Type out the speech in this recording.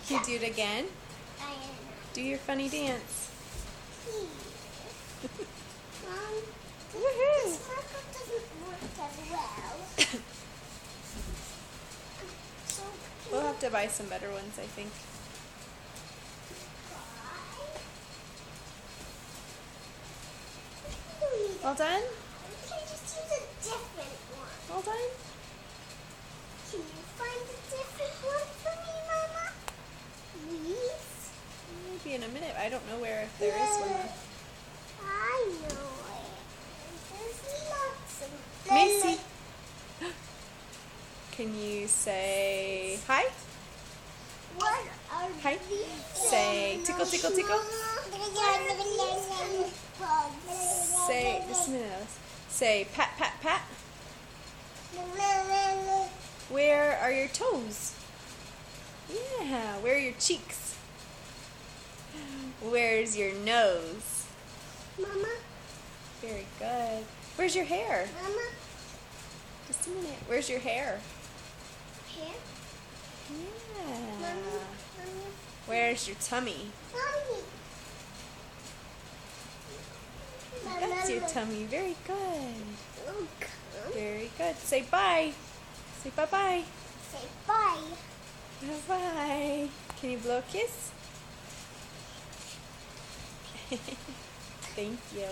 Can you do it again? I am. Do your funny dance. Mom, Woohoo! this marker doesn't work as well. So We'll have to buy some better ones, I think. All done? Can I just use a different one? All done? Can you find a different one for me, Mama? Please? Maybe in a minute. I don't know where if there is one. I know it. There's lots of Macy, can you say hi? What are Hi. these? Say tickle, tickle, tickle. Say just a minute. Alice. Say pat, pat, pat. Where are your toes? Yeah. Where are your cheeks? Where's your nose? Mama, Very good. Where's your hair? Mama, Just a minute. Where's your hair? here, Yeah. Mommy, Where's your tummy? Mommy. That's your tummy. Very good. Okay. Very good. Say bye. Say bye-bye. Say bye. Bye-bye. Can you blow a kiss? Thank you.